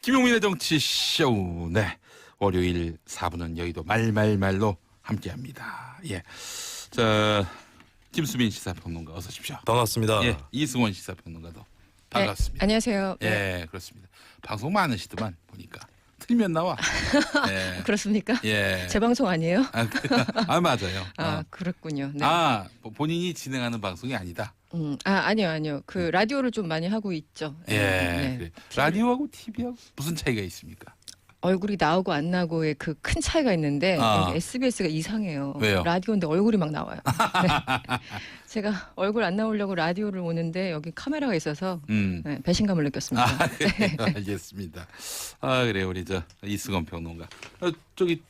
김용민의 정치쇼. 네. 월요일 4부는 여의도 말말말로 함께합니다. 예. 자, 김수민 시사평론가 어서 오십시오. 반갑습니다. 예. 이승원 시사평론가도 반갑습니다. 네, 안녕하세요. 예, 그렇습니다. 방송 많으시더만 보니까 틀면 나와. 예. 그렇습니까? 예. 제 방송 아니에요? 맞아요. 그렇군요. 네. 본인이 진행하는 방송이 아니다. 아니요. 그 라디오를 좀 많이 하고 있죠. 예. 네. 그래. 라디오하고 TV하고 무슨 차이가 있습니까? 얼굴이 나오고 안 나오고의 그 큰 차이가 있는데 아. SBS가 이상해요. 왜요? 라디오인데 얼굴이 막 나와요. 네. 제가 얼굴 안 나오려고 라디오를 오는데 여기 카메라가 있어서 네, 배신감을 느꼈습니다. 네, 알겠습니다. 그래 우리 저 이승원 평론가. 저기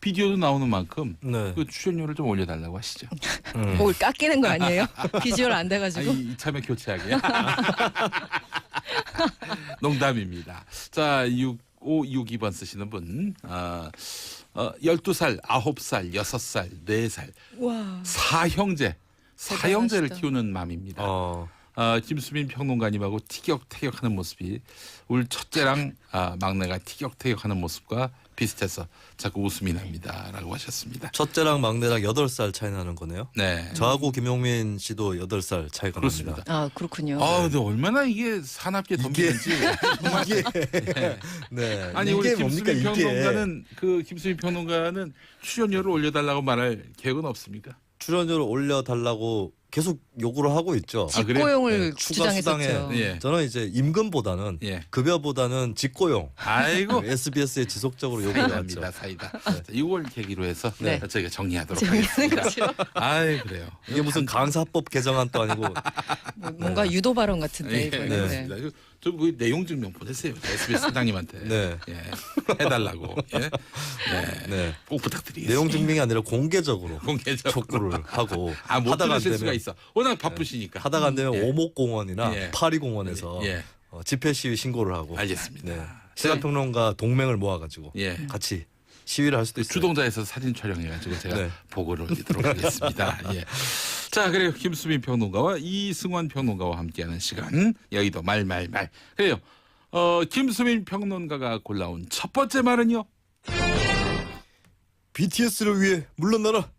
비디오도 나오는 만큼 네. 그 출연료를 좀 올려달라고 하시죠. 뭘 깎이는 거 아니에요? 비주얼 안 돼가지고. 이참에 교체하게. 농담입니다. 자, 6562번 쓰시는 분. 12살, 9살, 6살, 4살. 와. 사형제를 대단하시다. 키우는 맘입니다. 어, 김수민 평론가님하고 티격태격하는 모습이 우리 첫째랑 막내가 티격태격하는 모습과 비슷해서 자꾸 웃음이 납니다라고 하셨습니다. 첫째랑 막내랑 8살 차이 나는 거네요. 네, 저하고 김용민 씨도 8살 차이가 그렇습니다. 납니다. 그렇군요. 근데 얼마나 이게 사납게 덤비는지 정말. 이게 네. 아니 이게 우리 뭡니까 김수민 이게 평론가는 김수민 평론가는 출연료를 올려달라고 말할 계획은 없습니까? 출연료를 올려달라고 계속 요구를 하고 있죠. 그래요? 직고용을 추가 수당에 주장했었죠. 예. 저는 이제 임금보다는 예. 급여보다는 직고용. 아이고. SBS에 지속적으로 요구를 사이다입니다, 왔죠. 사이다. 자, 이걸 계기로 해서 네. 저희가 정리하도록 정리하는 하겠습니다. 아이 그래요. 이게 무슨 강사법 개정안도 아니고 뭔가 유도 발언 같은데. 예, 이거는. 네. 알겠습니다. 좀그 내용 증명 보내세요. SBS 사장님한테. 네. 예. 해달라고. 예. 네. 네. 꼭 부탁드리겠습니다. 내용 증명이 아니라 공개적으로 공개적으로 촉구를 하고 못 하다가 안 들으실 수가 되면 있어. 워낙 바쁘시니까. 하다가 안 되면 예. 오목공원이나 예. 파리공원에서 예. 집회 시위 신고를 하고 알겠습니다. 네. 시사평론가 동맹을 모아가지고 예. 같이 시위를 할 수도 있어요. 주동자에서 사진 촬영해가지고 제가 네. 보고를 드리도록 하겠습니다. 예. 자, 그래요. 김수민 평론가와 이승원 평론가와 함께하는 시간 여의도 말말말. 그래요. 김수민 평론가가 골라온 첫 번째 말은요. BTS를 위해 물러나라.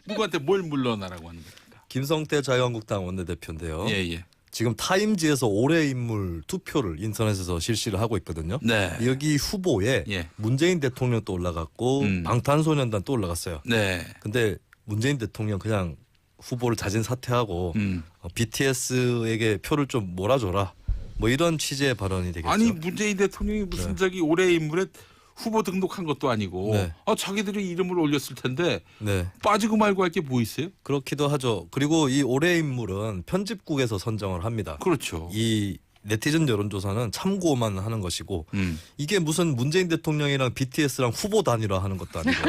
누구한테 뭘 물러나라고 하는 겁니까? 김성태 자유한국당 원내대표인데요. 예. 지금 타임지에서 올해 인물 투표를 인터넷에서 실시를 하고 있거든요. 네. 여기 후보에 예. 문재인 대통령 또 올라갔고 방탄소년단 또 올라갔어요. 네. 근데 문재인 대통령 그냥 후보를 자진 사퇴하고 BTS에게 표를 좀 몰아줘라. 뭐 이런 취지의 발언이 되겠죠. 아니 문재인 대통령이 무슨 저기 올해 인물에 후보 등록한 것도 아니고 네. 자기들이 이름을 올렸을 텐데 네. 빠지고 말고 할 게 뭐 있어요? 그렇기도 하죠. 그리고 이 올해 인물은 편집국에서 선정을 합니다. 그렇죠. 이 네티즌 여론조사는 참고만 하는 것이고 이게 무슨 문재인 대통령이랑 BTS랑 후보 단일화 하는 것도 아니고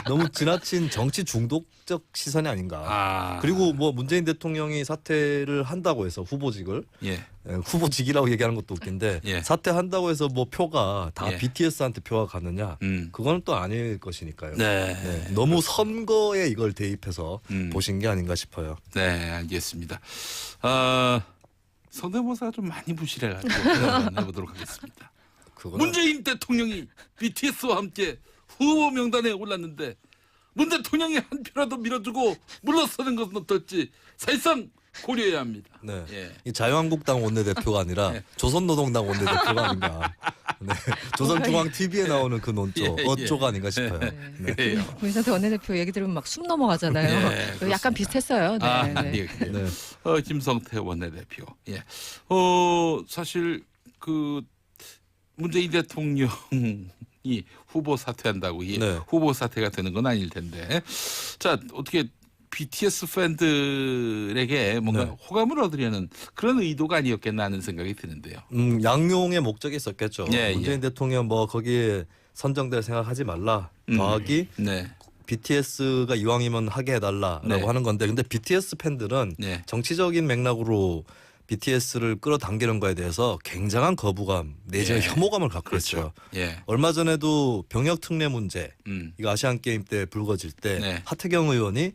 너무 지나친 정치 중독적 시선이 아닌가. 그리고 뭐 문재인 대통령이 사퇴를 한다고 해서 후보직을 예. 후보직이라고 얘기하는 것도 웃긴데 예. 사퇴한다고 해서 뭐 표가 다 예. BTS한테 표가 가느냐 그거는 또 아닐 것이니까요. 네. 네, 너무 선거에 이걸 대입해서 보신 게 아닌가 싶어요. 네, 알겠습니다. 성대모사 좀 많이 부실해가지고 한번 해보도록 하겠습니다. 문재인 대통령이 BTS와 함께 후보 명단에 올랐는데 문 대통령이 한 표라도 밀어주고 물러서는 것은 어떨지 사실상 고려해야 합니다. 네. 예. 이 자유한국당 원내대표가 아니라 네. 조선노동당 원내대표가 아닌가. 네. 조선중앙 TV에 나오는 그 논조 예, 예. 어조가 아닌가 싶어요. 네. 그래요. 문상태 원내대표 얘기 들으면 막 숨 넘어가잖아요. 네, 그렇습니다. 약간 비슷했어요. 네. 예, 그래요. 네. 김성태 원내대표. 예. 사실 그 문재인 대통령이 후보 사퇴한다고 이게 네. 후보 사퇴가 되는 건 아닐 텐데. 자, 어떻게 BTS 팬들에게 뭔가 네. 호감을 얻으려는 그런 의도가 아니었겠나 하는 생각이 드는데요. 양용의 목적이 있었겠죠. 예, 문재인 대통령 뭐 거기에 선정될 생각하지 말라. 더하기 네. BTS가 이왕이면 하게 해달라라고 네. 하는 건데 근데 BTS 팬들은 네. 정치적인 맥락으로 BTS를 끌어당기는 거에 대해서 굉장한 거부감 내지는 예. 혐오감을 갖고 그렇죠. 있어요. 예. 얼마 전에도 병역 특례 문제 이거 아시안 게임 때 불거질 때 네. 하태경 의원이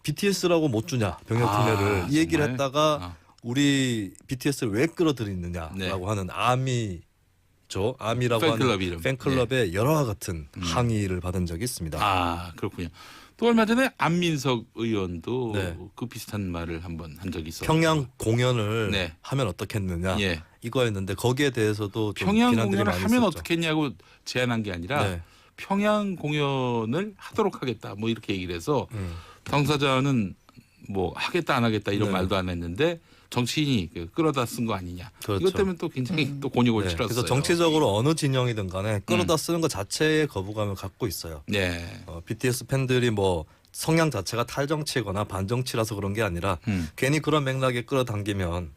BTS라고 못 주냐 병역 특례를 이 얘기를 정말? 했다가 우리 BTS를 왜 끌어들이느냐라고 네. 하는 아미라고 팬클럽 하는 이름. 팬클럽의 여러와 같은 항의를 받은 적이 있습니다. 아 그렇군요. 또 얼마 전에 안민석 의원도 네. 그 비슷한 말을 한번 한 적이 있었어요. 평양 공연을 네. 하면 어떻겠느냐 예. 이거였는데 거기에 대해서도 좀 평양 비난들이 공연을 많이 하면 있었죠. 어떻겠냐고 제안한 게 아니라 네. 평양 공연을 하도록 하겠다 뭐 이렇게 얘기를 해서 당사자는 뭐 하겠다 안 하겠다 이런 네. 말도 안 했는데 정치인이 끌어다 쓴 거 아니냐. 그렇죠. 이것 때문에 또 굉장히 또 곤욕을 네. 치렀어요. 그래서 정치적으로 어느 진영이든 간에 끌어다 쓰는 것 자체에 거부감을 갖고 있어요. 네. BTS 팬들이 뭐 성향 자체가 탈정치거나 반정치라서 그런 게 아니라 괜히 그런 맥락에 끌어당기면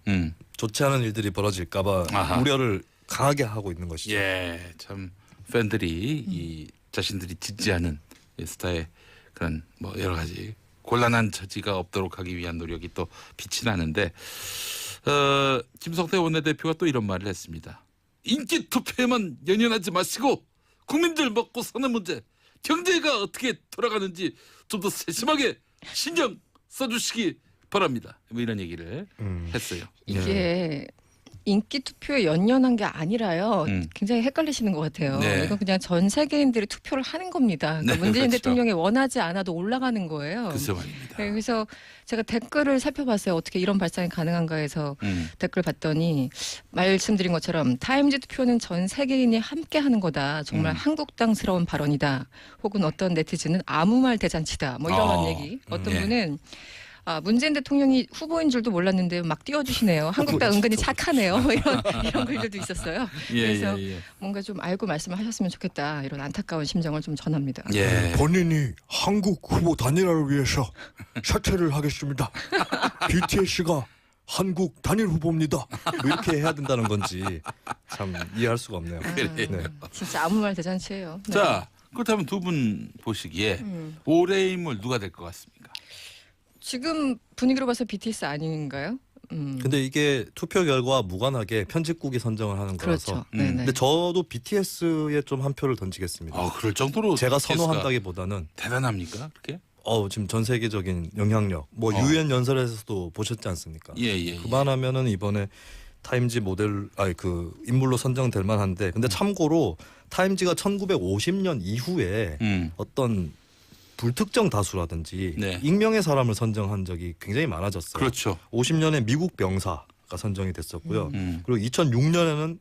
좋지 않은 일들이 벌어질까봐 아하. 우려를 강하게 하고 있는 것이죠. 예, 참 팬들이 이 자신들이 지지하는 이 스타의 그런 뭐 여러 가지 곤란한 처지가 없도록 하기 위한 노력이 또 빛이 나는데 김성태 원내대표가 또 이런 말을 했습니다. 인기 투표에만 연연하지 마시고 국민들 먹고 사는 문제, 경제가 어떻게 돌아가는지 좀 더 세심하게 신경 써주시기 바랍니다. 뭐 이런 얘기를 했어요. 이게 인기 투표에 연연한 게 아니라요. 굉장히 헷갈리시는 것 같아요. 네. 이건 그냥 전 세계인들이 투표를 하는 겁니다. 그러니까 네, 문재인 그렇죠. 대통령이 원하지 않아도 올라가는 거예요. 글쎄 말입니다. 네, 그래서 제가 댓글을 살펴봤어요. 어떻게 이런 발상이 가능한가 해서 댓글 봤더니 말씀드린 것처럼 타임지 투표는 전 세계인이 함께 하는 거다. 정말 한국당스러운 발언이다. 혹은 어떤 네티즌은 아무 말 대잔치다. 뭐 이런 얘기. 어떤 네. 분은 문재인 대통령이 후보인 줄도 몰랐는데 막 띄워주시네요. 한국당 은근히 착하네요. 뭐 이런 글들도 있었어요. 그래서 뭔가 좀 알고 말씀을 하셨으면 좋겠다. 이런 안타까운 심정을 좀 전합니다. 예. 본인이 한국 후보 단일화를 위해서 사퇴를 하겠습니다. BTS가 한국 단일 후보입니다. 뭐 이렇게 해야 된다는 건지 참 이해할 수가 없네요. 그래. 네. 진짜 아무 말 대잔치예요. 네. 자, 그렇다면 두 분 보시기에 올해의 인물 누가 될 것 같습니까? 지금 분위기로 봐서 BTS 아닌가요? 근데 이게 투표 결과와 무관하게 편집국이 선정을 하는 거라서. 그렇죠. 네네. 근데 저도 BTS에 좀 한 표를 던지겠습니다. 그럴 정도로 제가 BTS 가 선호한다기보다는 대단합니까? 그렇게? 지금 전 세계적인 영향력, 뭐 유엔 연설에서도 보셨지 않습니까? 예. 그만하면은 이번에 타임지 모델, 그 인물로 선정될 만한데, 근데 참고로 타임지가 1950년 이후에 어떤 불특정 다수라든지 네. 익명의 사람을 선정한 적이 굉장히 많아졌어요. 그렇죠. 50년에 미국 병사가 선정이 됐었고요. 그리고 2006년에는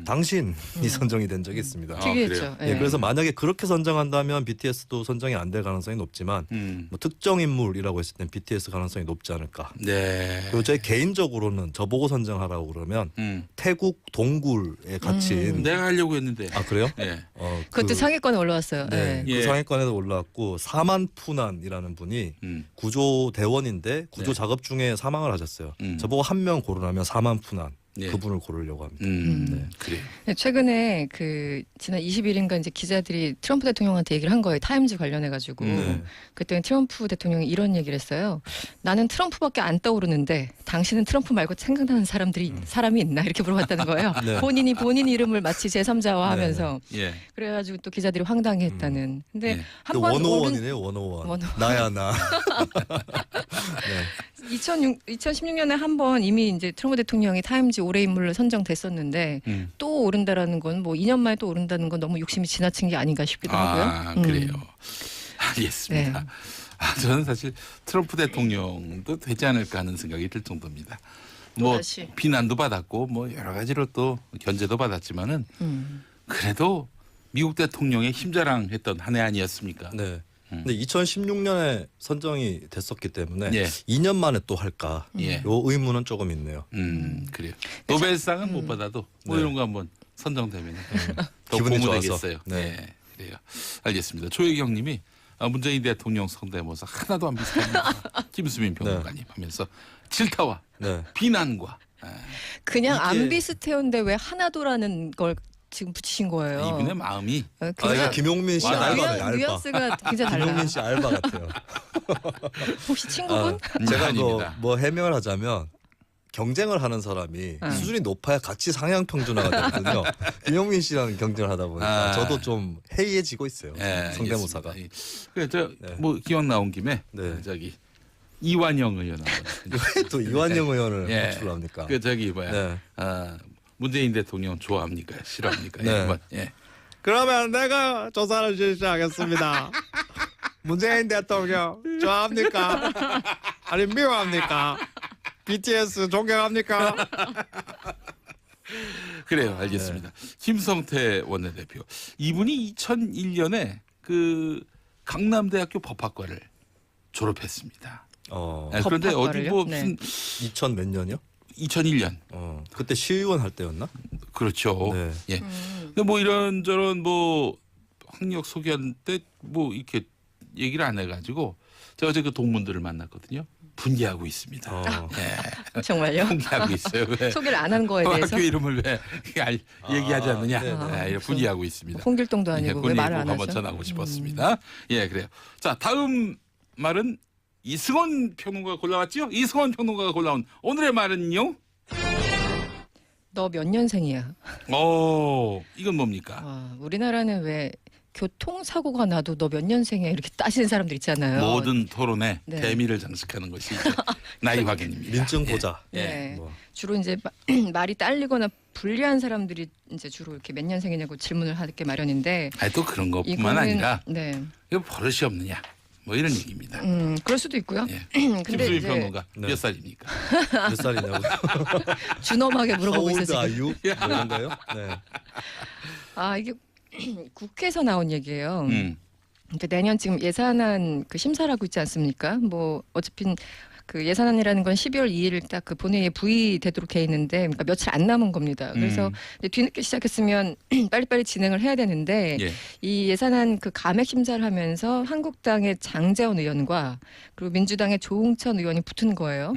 당신이 선정이 된 적이 있습니다. 특이했죠. 예, 그래서 만약에 그렇게 선정한다면 BTS도 선정이 안 될 가능성이 높지만 뭐 특정 인물이라고 했을 땐 BTS 가능성이 높지 않을까. 네. 그리고 제 개인적으로는 저보고 선정하라고 그러면 태국 동굴에 갇힌 내가 하려고 했는데. 아 그래요? 예. 그것도 상위권에 올라왔어요. 네, 네. 그 예. 상위권에도 올라왔고 사만푸난이라는 분이 구조 대원인데 구조 네. 작업 중에 사망을 하셨어요. 저보고 한 명 고르라면 사만푸난 예. 그분을 고르려고 합니다. 네. 그래요. 네, 최근에 지난 20일인가 이제 기자들이 트럼프 대통령한테 얘기를 한 거예요. 타임즈 관련해 가지고. 네. 그때 트럼프 대통령이 이런 얘기를 했어요. 나는 트럼프밖에 안 떠오르는데 당신은 트럼프 말고 생각나는 사람이 있나 이렇게 물어봤다는 거예요. 네. 본인 이름을 마치 제3자화 하면서 예. 그래가지고 또 기자들이 황당해했다는. 근데 네. 한 번 원오원이네요. 원오원. 나야 나. 네. 2016년에 한 번 이미 이제 트럼프 대통령이 타임지 올해 인물로 선정됐었는데 또 오른다라는 건 뭐 2년 만에 또 오른다는 건 너무 욕심이 지나친 게 아닌가 싶기도 하고요. 그래요. 알겠습니다. 네. 저는 사실 트럼프 대통령도 되지 않을까 하는 생각이 들 정도입니다. 뭐 또다시. 비난도 받았고 뭐 여러 가지로 또 견제도 받았지만은 그래도 미국 대통령의 힘자랑했던 한 해 아니었습니까? 네. 근데 2016년에 선정이 됐었기 때문에 예. 2년 만에 또 할까? 예. 요 의문은 조금 있네요. 그래요. 노벨상은 못 받아도 뭐 네. 이런 거 한번 선정되면 더 기분이 고무되겠어요. 좋아서. 네. 네, 그래요. 알겠습니다. 조혜경님이 문재인 대통령 성대모사 하나도 안 비슷합니다. 김수민 평론가님 하면서 질타와 네. 비난과 그냥 이게- 안 비슷해온데 왜 하나도라는 걸 지금 붙이신 거예요. 이분의 마음이 이거 김용민 씨 맞아요. 알바네. 알바. 뉘앙스가 굉장히 달라. 김용민 씨 알바 같아요. 혹시 친구분? 제가 아닙니다. 뭐 해명을 하자면 경쟁을 하는 사람이 수준이 높아야 같이 상향 평준화가 되거든요. 김용민 씨랑 경쟁을 하다 보니까 저도 좀 해이해지고 있어요. 예, 성대모사가. 알겠습니다. 그래 네. 뭐 기왕 나온 김에 네. 저기 이완영 의원 한번. 왜 또 이완영 의원을 예. 호출합니까? 그 저기 뭐야? 네. 문재인 대통령 좋아합니까? 싫어합니까? 네. 한번. 예. 그러면 내가 조사를 실시하겠습니다. 문재인 대통령 좋아합니까? 아니 미워합니까? BTS 존경합니까? 그래요, 알겠습니다. 김성태 원내대표. 이분이 2001년에 그 강남대학교 법학과를 졸업했습니다. 그런데 어디 법학과를요? 뭐 네. 무슨 2000 몇 년이요? 2001년. 그때 시의원 할 때였나? 그렇죠. 네. 예. 근데 뭐 이런저런 뭐 학력 소개할 때 뭐 이렇게 얘기를 안 해가지고 제가 어제 그 동문들을 만났거든요. 분개하고 있습니다. 예. 정말요? 분개하고 있어요. 왜? 소개를 안 한 거에 대해서 학교 이름을 왜 얘기하지 않느냐? 네네. 이렇게 분개하고 있습니다. 홍길동도 예, 아니고 그 왜 말을 얘기 안 한번 하죠? 전하고 싶었습니다. 예, 그래요. 자, 다음 말은 이승원 평론가가 골라왔죠? 이승원 평론가가 골라온 오늘의 말은요? 너 몇 년생이야? 이건 뭡니까? 우리나라는 왜 교통사고가 나도 너 몇 년생이야 이렇게 따지는 사람들 있잖아요. 모든 토론에 네. 대미를 장식하는 것이 이제 나이 확인입니다. 민증 보자. 예. 네. 뭐. 주로 이제 말이 딸리거나 불리한 사람들이 이제 주로 이렇게 몇 년생이냐고 질문을 하게 마련인데 아니 또 그런 것뿐만 이거는 아니라 네, 이거 버릇이 없느냐 뭐 이런 얘기입니다. 그럴 수도 있고요. 예. 근데 김수민 이제 평론가 네. 몇 살입니까? 몇 살이냐고? 준엄하게 물어보고 How 있어요. old 지금. are you? 뭐 이런가요? 네. 이게 국회에서 나온 얘기예요. 음. 그러니까 내년 지금 예산안 그 심사를 하고 있지 않습니까? 뭐 어차피 그 예산안이라는 건 12월 2일 딱 그 본회의에 부의되도록 돼 있는데, 그러니까 며칠 안 남은 겁니다. 그래서 이제 뒤늦게 시작했으면 빨리빨리 진행을 해야 되는데 예. 이 예산안 그 감액 심사를 하면서 한국당의 장제원 의원과 그리고 민주당의 조응천 의원이 붙은 거예요.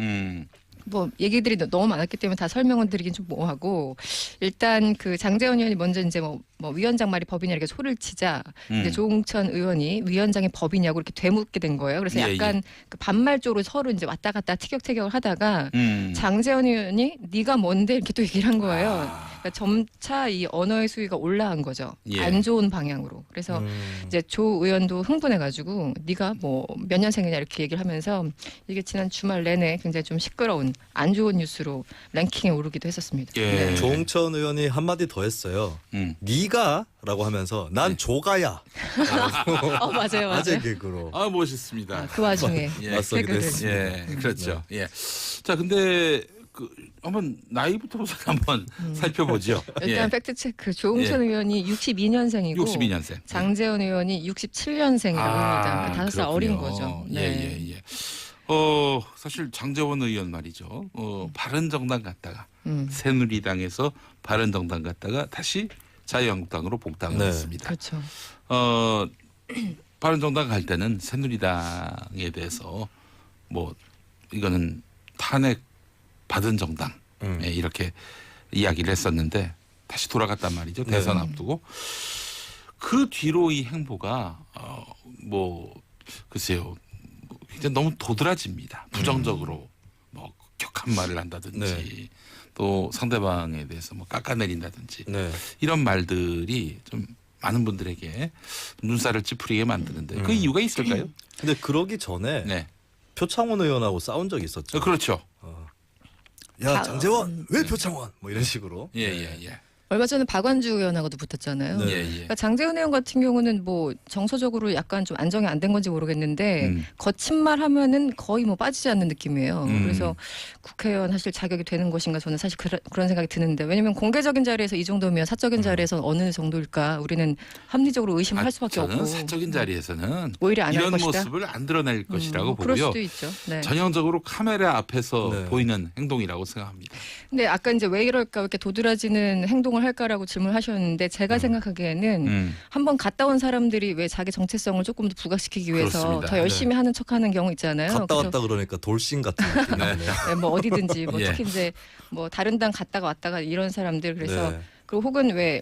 뭐 얘기들이 너무 많았기 때문에 다 설명을 드리긴 좀 뭐하고, 일단 그 장제원 의원이 먼저 이제 뭐 위원장 말이 법이냐 이렇게 소리를 치자 이제 조응천 의원이 위원장이 법이냐고 이렇게 되묻게 된 거예요. 그래서 예, 약간 예. 그 반말 쪽으로 서로 이제 왔다 갔다 티격태격을 하다가 음. 장제원 의원이 네가 뭔데 이렇게 또 얘기를 한 거예요. 아. 그러니까 점차 이 언어의 수위가 올라간 거죠. 예. 안 좋은 방향으로. 그래서 이제 조 의원도 흥분해가지고 네가 뭐 몇 년생이냐 이렇게 얘기를 하면서 이게 지난 주말 내내 굉장히 좀 시끄러운 안 좋은 뉴스로 랭킹에 오르기도 했었습니다. 예. 네. 조홍천 의원이 한마디 더 했어요. 네가라고 하면서 난 네. 조가야. 맞아요, 아재 맞아요. 개그로. 멋있습니다. 그 와중에 예. 맞서기도 개그를. 했습니다. 예, 그렇죠. 예. 자, 근데 그 한번 나이부터 한번 살펴보죠. 일단 예. 팩트 체크. 조응천 의원이 62년생이고 62년생. 장제원 의원이 67년생이라고 합니다. 그러니까 5살 어린 거죠. 네. 예. 사실 장제원 의원 말이죠. 바른정당 갔다가 새누리당에서 바른정당 갔다가 다시 자유한국당으로 복당을 네. 했습니다. 그렇죠. 바른정당 갈 때는 새누리당에 대해서 뭐 이거는 탄핵 받은 정당 이렇게 이야기를 했었는데 다시 돌아갔단 말이죠. 대선 앞두고. 그 뒤로 이 행보가 뭐 글쎄요. 굉장히 너무 도드라집니다. 부정적으로 뭐 격한 말을 한다든지 네. 또 상대방에 대해서 뭐 깎아내린다든지 네. 이런 말들이 좀 많은 분들에게 눈살을 찌푸리게 만드는데 그 이유가 있을까요? 근데 그러기 전에 네. 표창원 의원하고 싸운 적이 있었죠. 그렇죠. 야 장재원 왜 표창원? 뭐 이런 식으로. 예. 얼마 전에 박완주 의원하고도 붙었잖아요. 네. 예. 그러니까 장제원 의원 같은 경우는 뭐 정서적으로 약간 좀 안정이 안 된 건지 모르겠는데 거친 말 하면은 거의 뭐 빠지지 않는 느낌이에요. 그래서 국회의원 하실 자격이 되는 것인가 저는 사실 그런 생각이 드는데, 왜냐하면 공개적인 자리에서 이 정도면 사적인 자리에서 어느 정도일까 우리는 합리적으로 의심할 수밖에 저는 없고 사적인 자리에서는 오히려 안 할 이런 것이다. 모습을 안 드러낼 것이라고 그럴 보고요. 수도 있죠. 네. 전형적으로 카메라 앞에서 네. 보이는 행동이라고 생각합니다. 근데 아까 이제 왜 이럴까, 왜 이렇게 도드라지는 행동을 할까라고 질문하셨는데 제가 생각하기에는 한번 갔다 온 사람들이 왜 자기 정체성을 조금 더 부각시키기 위해서 그렇습니다. 더 열심히 하는 척하는 경우 있잖아요. 갔다 그래서 왔다 그러니까 돌싱 같은 느낌이네요. 네, 뭐 어디든지 뭐 예. 특히 이제 뭐 다른 당 갔다가 왔다가 이런 사람들, 그래서 네. 그리고 혹은 왜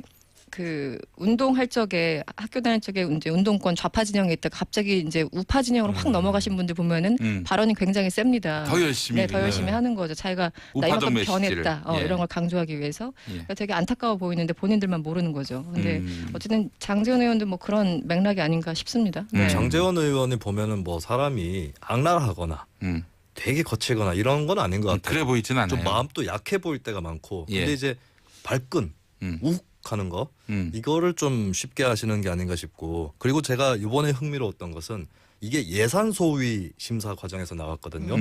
그 운동할 적에 학교 다닐 적에 이제 운동권 좌파 진영에 있다가 갑자기 이제 우파 진영으로 확 넘어가신 분들 보면은 발언이 굉장히 셉니다. 더 열심히 네, 더 열심히 하는 거죠. 자기가 나 우파도 이만큼 메시지를. 변했다. 예. 이런 걸 강조하기 위해서. 예. 그러니까 되게 안타까워 보이는데 본인들만 모르는 거죠. 근데 어쨌든 장재원 의원도 뭐 그런 맥락이 아닌가 싶습니다. 네. 장재원 의원이 보면은 뭐 사람이 악랄하거나 되게 거칠거나 이런 건 아닌 것 같아요. 그래 보이진 않아요. 좀 마음도 약해 보일 때가 많고 예. 근데 이제 발끈 욱 하는 거 이거를 좀 쉽게 하시는 게 아닌가 싶고 그리고 제가 이번에 흥미로웠던 것은 이게 예산 소위 심사 과정에서 나왔거든요.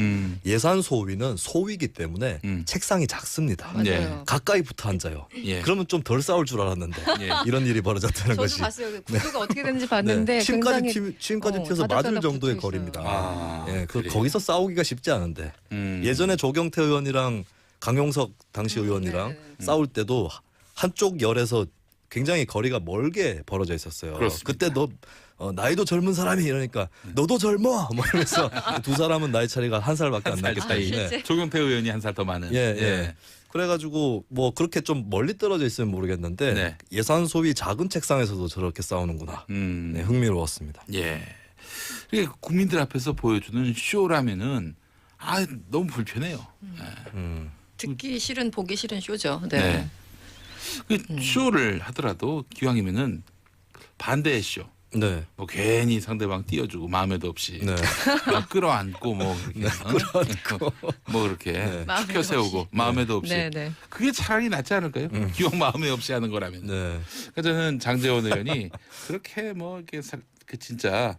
예산 소위는 소위이기 때문에 책상이 작습니다. 맞아요. 예. 가까이 붙어 앉아요. 예. 그러면 좀 덜 싸울 줄 알았는데 예. 이런 일이 벌어졌다는 저도 것이. 봤어요. 그 구도가 어떻게 되는지 봤는데 침까지 굉장히 침까지 튀어서 맞을 다닥다닥 정도의 붙어 있어요. 거리입니다. 아, 예, 그래요? 거기서 싸우기가 쉽지 않은데 예전에 조경태 의원이랑 강용석 당시 의원이랑 네. 싸울 때도 한쪽 열에서 굉장히 거리가 멀게 벌어져 있었어요. 그렇습니다. 그때 너 나이도 젊은 사람이 이러니까 너도 젊어 뭐 이러면서 두 사람은 나이 차이가 한 살밖에 안 나기 살 차이. 때문에 실제? 조경태 의원이 한 살 더 많은. 예, 예. 그래가지고 뭐 그렇게 좀 멀리 떨어져 있으면 모르겠는데 네. 예산 소위 작은 책상에서도 저렇게 싸우는구나. 네, 흥미로웠습니다. 예. 이게 국민들 앞에서 보여주는 쇼라면은 너무 불편해요. 듣기 싫은 보기 싫은 쇼죠. 네. 네. 그 쇼를 하더라도 기왕이면은 반대의 쇼. 네. 뭐 괜히 상대방 띄워주고 마음에도 없이 네. 막 끌어안고 뭐 그렇게 뭐 그렇게 네. 마음에도 시켜 세우고 없이. 마음에도 없이 네, 네. 그게 차라리 낫지 않을까요? 기왕 마음에 없이 하는 거라면. 네. 그러니까 저는 장재원 의원이 그렇게 뭐 이렇게 그 진짜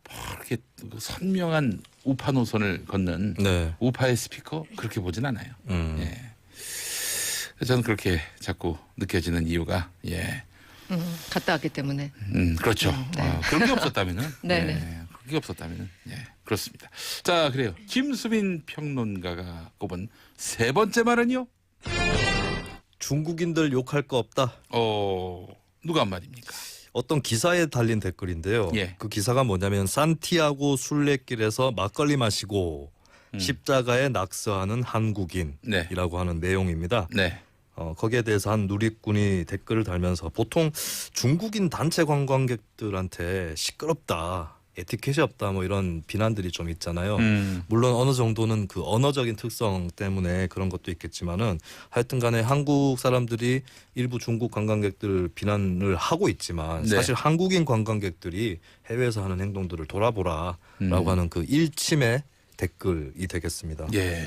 뭐 이렇게 선명한 우파 노선을 걷는 네. 우파의 스피커 그렇게 보진 않아요. 예. 그래서 저는 그렇게 자꾸 느껴지는 이유가 갔다 왔기 때문에. 그렇죠. 그런 게 없었다면은 네, 예, 네. 그런 게 없었다면은 그렇습니다. 자 그래요. 김수빈 평론가가 꼽은 세 번째 말은요. 중국인들 욕할 거 없다. 누가 한 말입니까? 어떤 기사에 달린 댓글인데요. 예. 그 기사가 뭐냐면 산티아고 순례길에서 막걸리 마시고 십자가에 낙서하는 한국인이라고 하는 내용입니다. 네. 거기에 대해서 한 누리꾼이 댓글을 달면서 보통 중국인 단체 관광객들한테 시끄럽다, 에티켓이 없다 뭐 이런 비난들이 좀 있잖아요. 물론 어느 정도는 그 언어적인 특성 때문에 그런 것도 있겠지만은 하여튼간에 한국 사람들이 일부 중국 관광객들 비난을 하고 있지만 네. 사실 한국인 관광객들이 해외에서 하는 행동들을 돌아보라라고 하는 그 일침의 댓글이 되겠습니다. 예.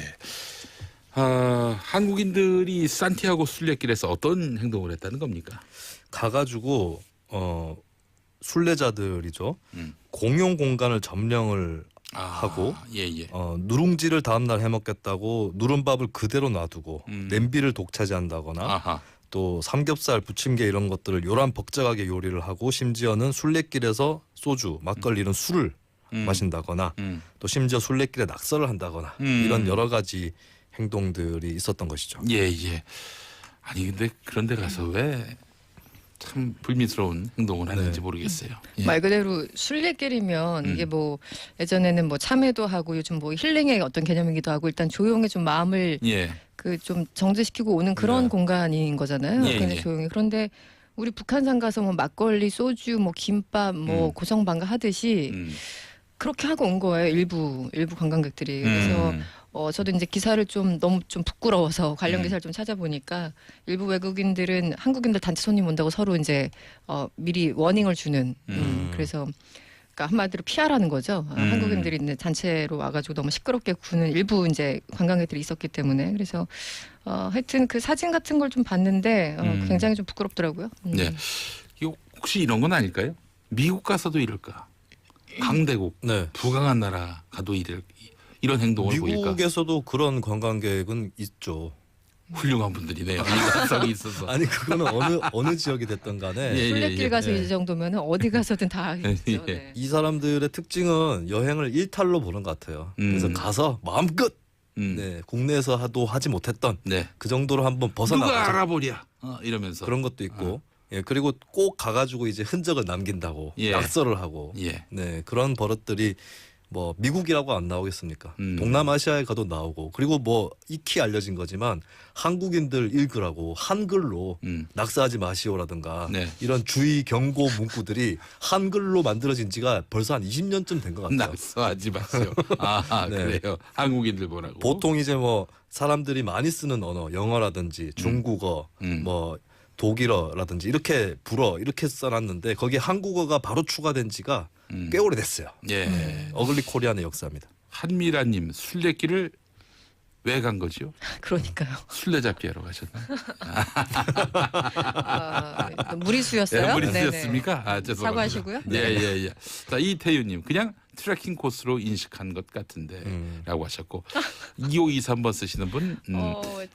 한국인들이 산티아고 순례길에서 어떤 행동을 했다는 겁니까? 가가지고 순례자들이죠. 공용 공간을 점령을 하고 예. 누룽지를 다음날 해먹겠다고 누른밥을 그대로 놔두고 냄비를 독차지한다거나 아하. 또 삼겹살, 부침개 이런 것들을 요란벅적하게 요리를 하고 심지어는 순례길에서 소주, 막걸리 이런 술을 마신다거나 또 심지어 순례길에 낙서를 한다거나 이런 여러 가지 행동들이 있었던 것이죠. 예. 아니 근데 그런데 가서 왜 참 불미스러운 행동을 하는지 모르겠어요. 예. 말 그대로 순례길이면 이게 뭐 예전에는 뭐 참회도 하고 요즘 뭐 힐링의 어떤 개념이기도 하고 일단 조용히 좀 마음을 예. 그 좀 정지시키고 오는 그런 공간인 거잖아요. 예, 굉장히 예. 조용히. 그런데 우리 북한산 가서 뭐 막걸리, 소주, 뭐 김밥, 뭐 고성방가 하듯이 그렇게 하고 온 거예요. 일부 관광객들이. 그래서 저도 이제 기사를 좀 너무 좀 부끄러워서 관련 기사를 좀 찾아보니까 일부 외국인들은 한국인들 단체 손님 온다고 서로 이제 미리 워닝을 주는. 그래서 그러니까 한마디로 피하라는 거죠. 한국인들이 이제 단체로 와가지고 너무 시끄럽게 구는 일부 이제 관광객들이 있었기 때문에 그래서 하여튼 그 사진 같은 걸 좀 봤는데 굉장히 좀 부끄럽더라고요. 네. 이거 혹시 이런 건 아닐까요? 미국 가서도 이럴까? 강대국, 네. 부강한 나라 가도 이런 행동을 보일까? 미국에서도 그런 관광객은 있죠. 훌륭한 분들이네요. 일관성이 있어서. 아니 그거는 어느 지역이 됐든 간에 예. 순례길 가서 이 정도면 어디 가서든 다 하겠죠. 예. 네. 이 사람들의 특징은 여행을 일탈로 보는 것 같아요. 그래서 가서 마음껏 네, 국내에서 하지 못했던 네. 그 정도로 한번 누가 벗어나보자 알아보랴 이러면서 그런 것도 있고 예, 그리고 꼭 가가지고 이제 흔적을 남긴다고 예. 낙서를 하고 예. 네, 그런 버릇들이 뭐 미국이라고 안 나오겠습니까? 동남아시아에 가도 나오고 그리고 뭐 익히 알려진 거지만 한국인들 읽으라고 한글로 낙서하지 마시오라든가 네. 이런 주의 경고 문구들이 한글로 만들어진 지가 벌써 한 20년쯤 된 것 같아요. 낙서하지 마세요. 아 네. 그래요. 한국인들 보라고. 보통 이제 뭐 사람들이 많이 쓰는 언어 영어라든지 중국어 뭐 독일어라든지 이렇게 불어 이렇게 써놨는데 거기에 한국어가 바로 추가된 지가 꽤 오래됐어요. 예. 어글리 코리안의 역사입니다. 한미라님 순례길을 왜 간 거지요? 그러니까요. 순례자 피하러 가셨나? 무리수였어요? 무리수였습니까? 아, 죄송합니다. 사과하시고요. 예. 자, 이태유님 그냥 트레킹 코스로 인식한 것 같은데라고 하셨고 2523번 쓰시는 분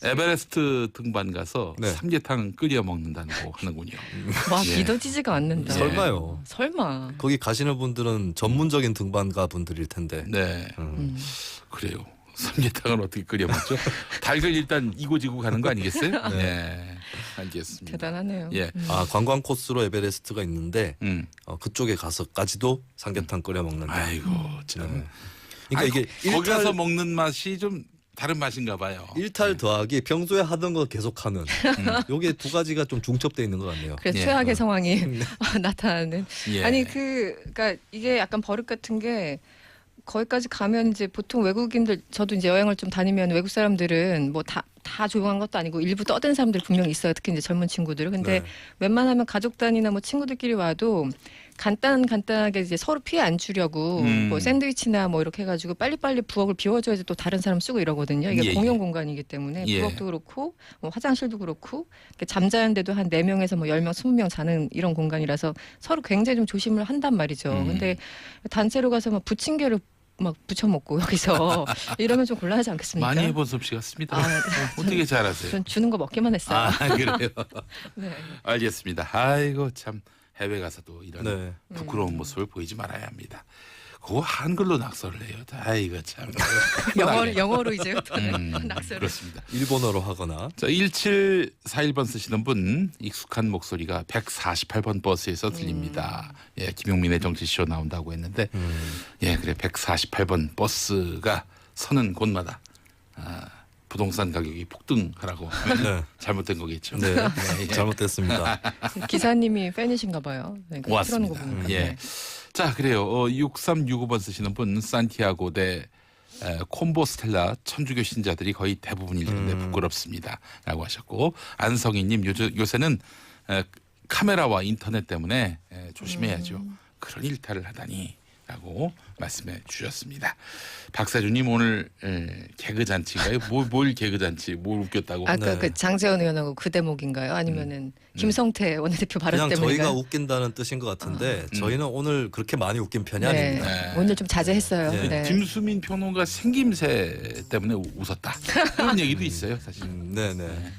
에베레스트 등반 가서 네. 삼계탕 끓여 먹는다고 하는군요. 와 예. 믿어지지가 않는다. 설마요. 설마. 거기 가시는 분들은 전문적인 등반가 분들일 텐데. 네, 그래요. 삼계탕을 어떻게 끓여 먹죠? 닭을 일단 이고지고 가는 거 아니겠어요? 네, 알겠습니다. 대단하네요. 예, 아 관광 코스로 에베레스트가 있는데 그쪽에 가서까지도 음. 삼계탕 끓여 먹는다. 아이고 참. 그러니까 이게 거기 가서 먹는 맛이 좀 다른 맛인가 봐요. 일탈 더하기 평소에 하던 거 계속하는 요게 두 가지가 좀 중첩돼 있는 것 같네요. 그래서 예. 최악의 상황이 나타나는. 예. 아니 그러니까 이게 약간 버릇 같은 게 거기까지 가면 이제 보통 외국인들 저도 이제 여행을 좀 다니면 외국 사람들은 뭐 다 조용한 것도 아니고 일부 떠드는 사람들 분명히 있어요. 특히 이제 젊은 친구들. 근데 네. 웬만하면 가족 단위나 뭐 친구들끼리 와도 간단하게 이제 서로 피해 안 주려고 뭐 샌드위치나 뭐 이렇게 해가지고 빨리빨리 부엌을 비워줘야지 또 다른 사람 쓰고 이러거든요. 이게 예, 공용 예. 공간이기 때문에 예. 부엌도 그렇고 뭐 화장실도 그렇고 잠자는데도 한 4명에서 뭐 10명, 20명 자는 이런 공간이라서 서로 굉장히 좀 조심을 한단 말이죠. 근데 단체로 가서 막 부침개를 막 부쳐 먹고 여기서 이러면 좀 곤란하지 않겠습니까? 많이 해본 솜씨 같습니다. 아, 어떻게 잘하세요? 전 주는 거 먹기만 했어요. 아 그래요. 네. 알겠습니다. 아이고 참 해외 가서도 이런 네. 부끄러운 모습을 보이지 말아야 합니다. 그거 한글로 낙서를 해요. 아이고 참. 영어로 이제 낙서를. 그렇습니다. 일본어로 하거나 자 1741번 쓰시는 분 익숙한 목소리가 148번 버스에서 들립니다. 예, 김용민의 정치쇼 나온다고 했는데 예 그래 148번 버스가 서는 곳마다 부동산 가격이 폭등하라고 하면 네. 잘못된 거겠죠. 네. 예. 잘못됐습니다. 기사님이 팬이신가 봐요. 네, 틀어놓은 거 고맙습니다. 보니까. 예. 네. 자 그래요. 6365번 쓰시는 분 산티아고 대 콤보스텔라 천주교 신자들이 거의 대부분일 텐데 부끄럽습니다라고 하셨고 안성희님 요새는 카메라와 인터넷 때문에 조심해야죠. 그런 일탈을 하다니라고 말씀해 주셨습니다. 박사주님 오늘 개그 잔치인가요? 뭘 개그 잔치? 뭘 웃겼다고? 아까 네. 그 장재원 의원하고 그 대목인가요? 아니면은 김성태 원내대표 발언 그냥 때문인가요? 저희가 웃긴다는 뜻인 것 같은데 저희는 오늘 그렇게 많이 웃긴 편이 네. 아닙니다. 네. 오늘 좀 자제했어요. 네. 네. 김수민 평론가 생김새 때문에 웃었다. 그런 얘기도 있어요, 사실. 네네.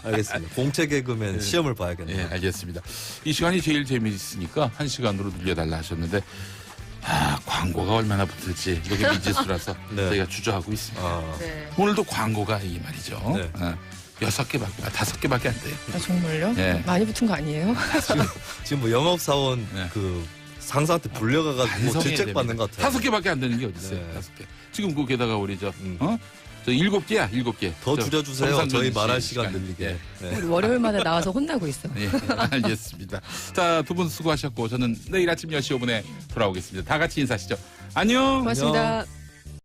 알겠습니다. 공채 개그맨 시험을 봐야겠네요. 예, 알겠습니다. 이 시간이 제일 재미있으니까 1시간으로 늘려달라 하셨는데 광고가 얼마나 붙을지 이게 미지수라서 네. 저희가 주저하고 있습니다. 아, 네. 오늘도 광고가 이 말이죠. 네. 6개밖에, 5개밖에 안 돼요. 아, 정말요? 네. 많이 붙은 거 아니에요? 지금 뭐 영업사원 네. 그 상사한테 불려가가지고 뭐 반성해야 질책 받는 것 됩니다. 같아요. 5개밖에 안 되는 게 어디 있어요? 네. 5개. 지금 그 게다가 우리 저 7개야, 7개. 더 줄여주세요. 저희 말할 시간 시간. 늘리게. 예. 네. 우리 월요일마다 나와서 혼나고 있어. 예, 알겠습니다. 자, 두 분 수고하셨고 저는 내일 아침 10시 5분에 돌아오겠습니다. 다 같이 인사하시죠. 안녕. 고맙습니다.